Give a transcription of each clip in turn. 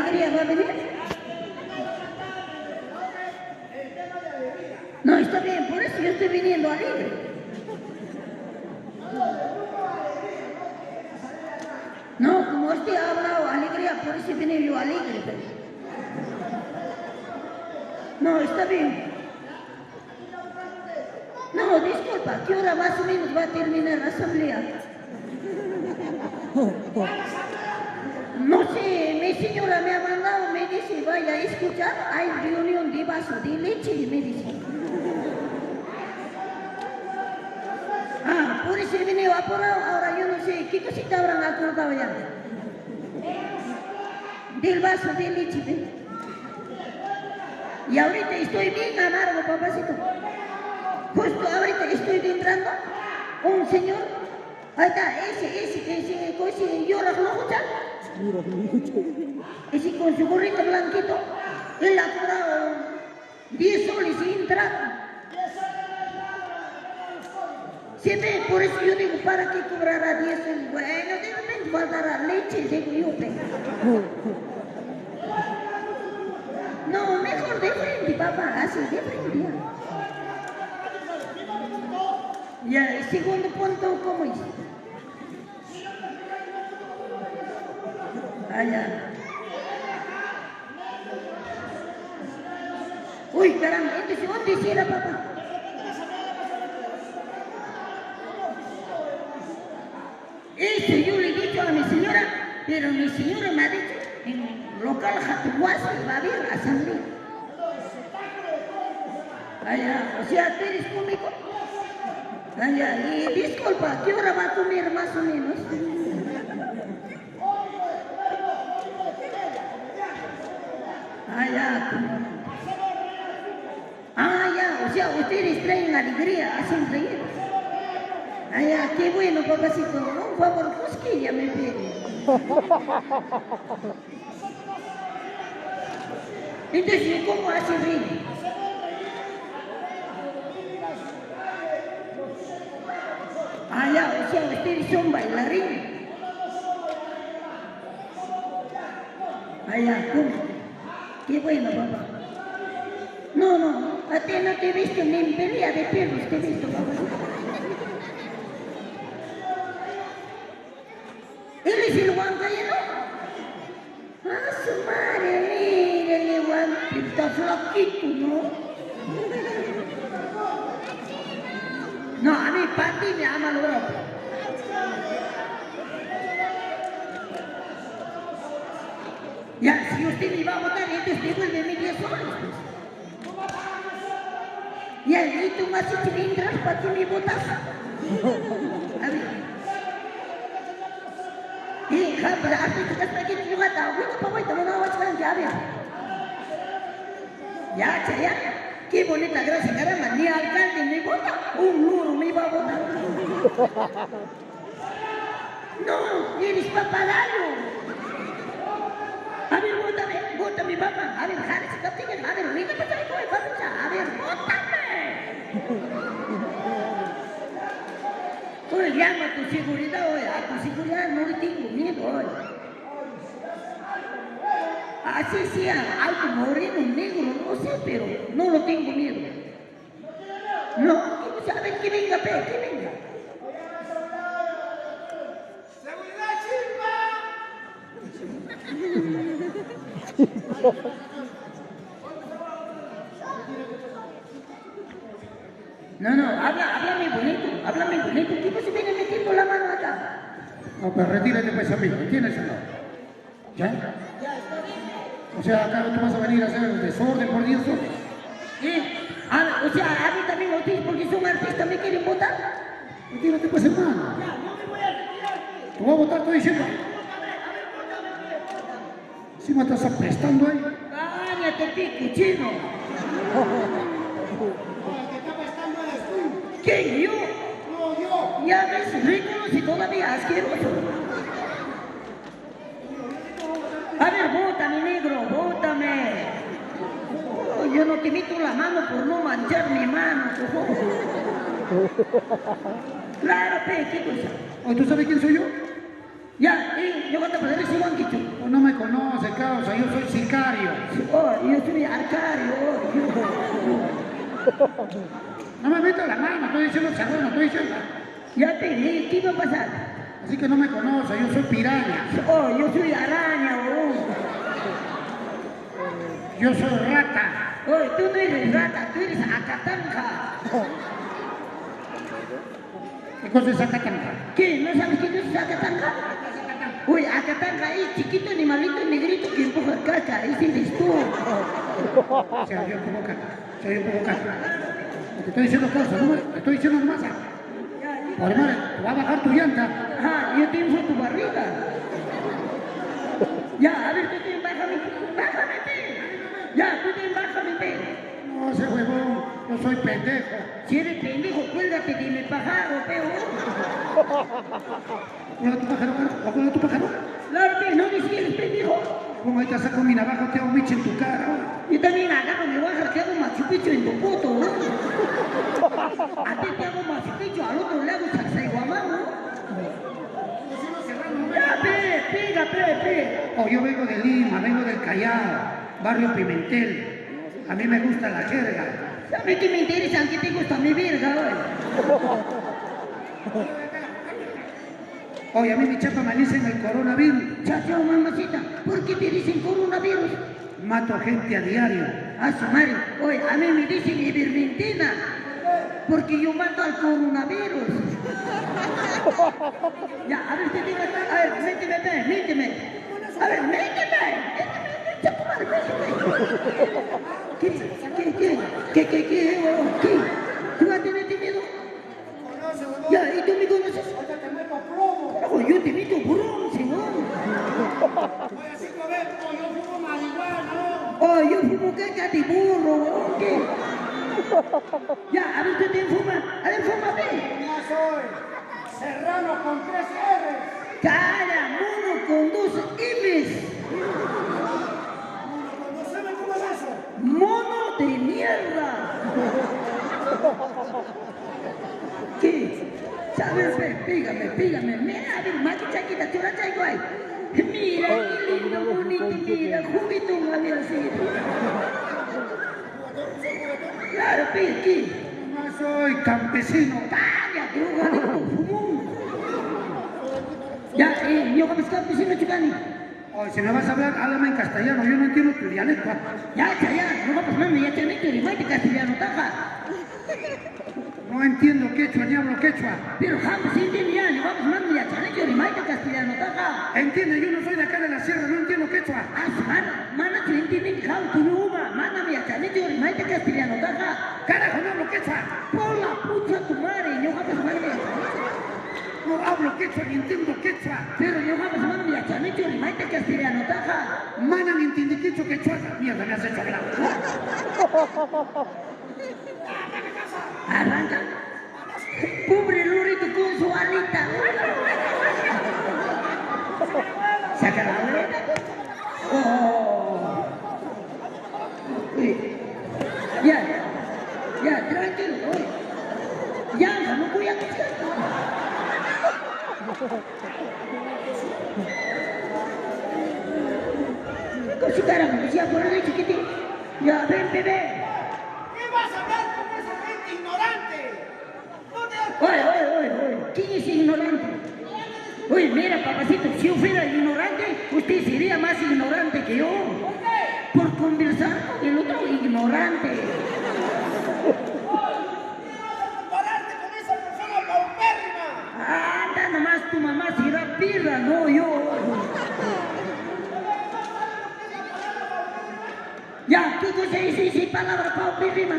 alegría va a venir. No, está bien, por eso yo estoy viniendo alegre. No, como usted ha hablado alegría, por eso vine yo alegre. No, está bien. No, disculpa, ¿qué hora más o menos va a terminar la asamblea? No sé, mi señora me ha mandado, me dice, vaya a escuchar, hay reunión de vaso de leche, me dice. Ah, por eso he venido apurado, ahora yo no sé, ¿qué cosita habrán acordado ya? Del vaso de leche, ¿ven? Y ahorita estoy bien amargo, papacito. Justo ahorita estoy entrando, un señor, ahí está, ese llora flojucha. Ese con su gorrito blanquito, él ha cobrado 10 soles sin trato. Siempre, por eso yo digo, ¿para qué cobrará 10 soles? Bueno, de repente va a dar leche, digo yo. No, mejor de frente, papá, así, de frente. Ya, el segundo punto, ¿cómo es? Allá. Uy, caramba, entonces, ¿dónde hiciera, papá? Eso yo le he dicho a mi señora, pero mi señora me ha dicho, en el local Jatuguazo va a haber asamblea. Allá, o sea, ¿tú eres cómico? Allá, y disculpa, ¿qué hora va a comer más o menos? Allá, ya, o sea, ustedes traen alegría, hacen reír. Allá, qué bueno, papacito, un favor, cosquilla me pide. Entonces, ¿cómo hacen reír? Ya, o sea, ustedes son bailarines. Ya, ¿cómo? Qué bueno, papá. No, a ti no te he visto ni en pelea de perros, te he visto, papá. ¿Él es el huancayeno? Ah, su madre, mira el huancayeno, está flaquito, ¿no? No, a mí Pati me ama lo otro. Ya, si usted me va a votar, entonces devuélveme 10 soles. Ya, y tú más si te vendrás para que me votas. A ver. Pero hasta que estás aquí en lugar, ya, a ver. Ya. Qué bonita gracia, caramba, ni alcalde me vota, un muro me va a votar. No, eres papagayo. A ver, vótame, papá. A ver, Jare, si no tienes, a ver, venga, a ver, vótame. Oye, llama a tu seguridad, oye, a tu seguridad no le tengo miedo, oye. Así sea, alto, moreno, negro, no sé, pero no lo tengo miedo. No, a ver, que venga, que venga. ¡Seguridad, chimba! No, háblame bonito. ¿Qué no se viene metiendo la mano acá? No, pues retírate pues amigo, ¿entiendes o no? ¿Ya? O sea, acá no tú vas a venir a hacer desorden por 10 soles. O sea, a mí también ustedes porque son artistas me quieren votar. Retírate pues hermano. ¿Tú vas a votar, estoy diciendo? Si me estás apestando ahí. Cállate, pico, chino. ¿Quién, yo? No, yo. Ya ves, ridículo y todavía asqueroso. A ver, vótame, negro, vótame. Oh, yo no te meto la mano por no manchar mi mano, cojo. Claro, pe, ¿qué cosa? ¿Tú sabes quién soy yo? Ya, yo cuando pasé ese guanquicho. Oh, no me conoce, causa, yo soy sicario. Oh, yo soy arcario. No me metas la mano, estoy diciendo serrano, estoy diciendo. Ya te dije, ¿qué iba a pasar? Así que no me conoce, yo soy piraña. Oh, yo soy araña, oh. Yo soy rata. Oh, tú no eres rata, tú eres acatanja. ¿Qué cosa es acatanga? ¿Qué? ¿No sabes quién es acatanga? Uy, acatanga es chiquito animalito negrito que empuja caca, ese eres tú. O sea, yo pongo caca. O sea, yo pongo caca. Te estoy diciendo cosas, no te estoy diciendo nomás. Por hermano, te va a bajar tu llanta. Ajá, yo te inflo tu barriga. Ya, a ver, tú te bájame, pe. Ya, tú te bájame, pe. No, ese huevón, yo soy pendejo. Si eres pendejo, cuélgate de mi pájaro, peo. ¿Cuál tu pájaro? ¿Cuál tu pájaro? Claro, pe, no dices que eres pendejo. Como ahí te saco mi navaja, te hago miche en tu cara. Yo también agarro mi baja, te hago Machu Picchu en tu poto, ¿no? A ti te hago Machu Picchu, al otro le hago Sacsayhuamán, ¿no? Ya, pe, pega, pe. Oh, yo vengo de Lima, vengo del Callao, barrio Pimentel. A mí me gusta la jerga. A mí que me interesa, que te gusta mi verga, hoy. Oye, a mí mi chapa me dicen el coronavirus. Chachao, mamacita, ¿por qué te dicen coronavirus? Mato gente a diario. A su madre, oye, a mí me dicen ivermectina, porque yo mato al coronavirus. Ya, a ver, a ver, méteme. A ver, méteme. ¿Qué? ¿Tú vas a tener miedo? Ya, ¿y tú me conoces? No, yo te meto bronce, ¿no? Oh, yo fumo caca de burro, ¿no? ¿Qué? Ya, a ver, ¿tú te fumas? A ver, fúmame. Serrano con 3 R. Cara, mono con 2 M's. ¿Cómo es eso? Mono de mierda. ¿Qué? ¿Sabes? Pégame. Mira, a ver, más chaquita, tú la traigo ahí. Mira, qué lindo, bonito, mira, juguetón, a ver, así. Claro, ¿qué? No soy campesino. Calla, drogadicto, fumón. Ya, yo como campesino, chicani. Oye, si me vas a hablar, háblame en castellano, yo no entiendo tu dialecto. Ya, no vamos, mami, ya te meto el castellano, taja. No entiendo quechua, ni hablo quechua. Pero jamás se entiende ya, no vamos, mami, ya te meto el castellano, taja. Entiende, yo no soy de acá de la sierra, no entiendo quechua. Mana, te entienden, jao, tu nuba, mana, ya te meto el castellano, taja. Carajo, no hablo quechua. Por la pucha tu madre, no vamos, mami. No hablo quechua, ni entiendo quechua. Pero yo vamos, mami, ya te meto el castellano, taja. Mana, ni entiende quechua. Mierda, me has hecho hablar. Arranca. Pobre lorito con su alita. Saca la oreja. Oh. Ya, tranquilo. Ya, no voy a buscar. Con su cara, como decía por ahí, chiquitín. Ya, ven, bebé. ¿Qué vas a hablar con esa gente ignorante? No te das Oye, ¿quién es ignorante? Oye, mira, papacito, si yo fuera ignorante, usted sería más ignorante que yo. ¿Por qué? Por conversar con el otro ignorante. Compararte con esa persona paupérrima. Anda nomás, tu mamá será pirra, no yo. Ya, ¿qué cosa es esa palabra paupérrima?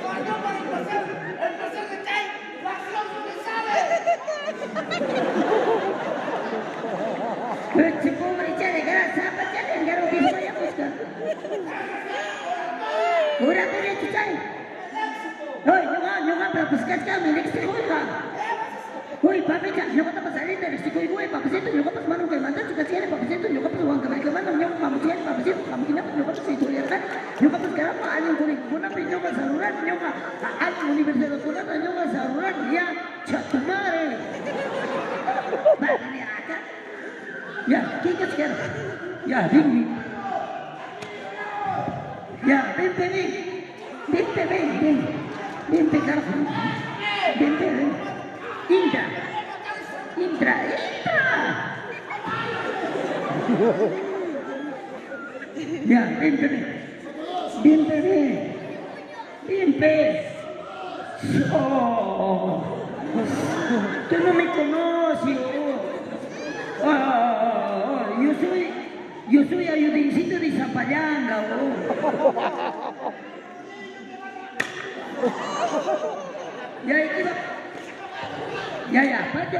Cuando para el placer de Chay, la acción sobresale. Este pobre chale grasa, pachale, ya lo que voy a buscar. Ahora por esto chale. Oye, no va, pero pues cascame, el éxito, oiga. Oye, papi, yo voy a pasar el éxito, güey, papacito, yo voy a pasar mano que manda, chicas, tiene papacito, yo voy a pasar Juan Cabal, que manda, yo voy a pasar papacito, camina, yo voy a pasar historia, yo voy a pasar alguien con una yo voy a saludar, yo voy a alguien universidad, yo voy a saludar, ya, chatumare. Vale, acá. Ya, ¿quién que quiero? Ya, ven. Ya, vente, ven. Vente, carajo. Vente. Entra. Ya, vente. Oh, tú no me conoces. Yo soy ayudincito de Zapallanga, Ya, pato.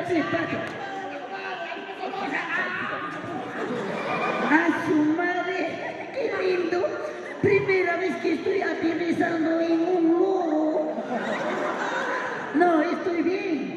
A su madre, qué lindo. Primera vez que estoy aterrizando en un loro. No, estoy bien.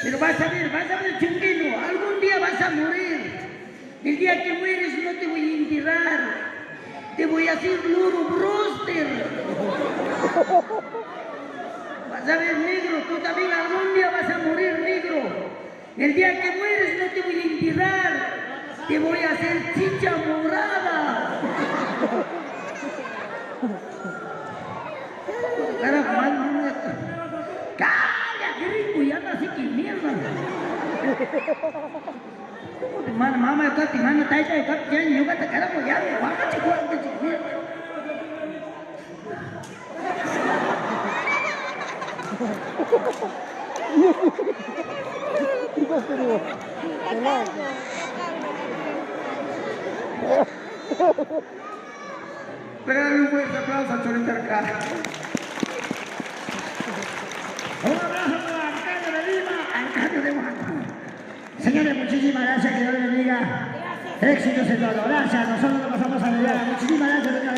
Pero vas a ver, chunguino, algún día vas a morir. El día que mueres no te voy a enterrar. Te voy a hacer loro broster. Vas a ver, negro, tú también algún día vas a morir, negro. El día que mueres no te voy a enterrar. Te voy a hacer chicha morada. Carajo, ¡calla, qué rico! Ya no sé qué mierda. Mamá, está timando, está hecha de capitán, yo cata carajo, ya, vamos, chico, mierda. Regálale un fuerte aplauso a Cholita Arcada. Un abrazo para Arcadio de Lima, Arcadio de Huanca. Señores, muchísimas gracias, que Dios les bendiga. Éxitos en todo. Gracias, nosotros nos pasamos a ayudar. Muchísimas gracias.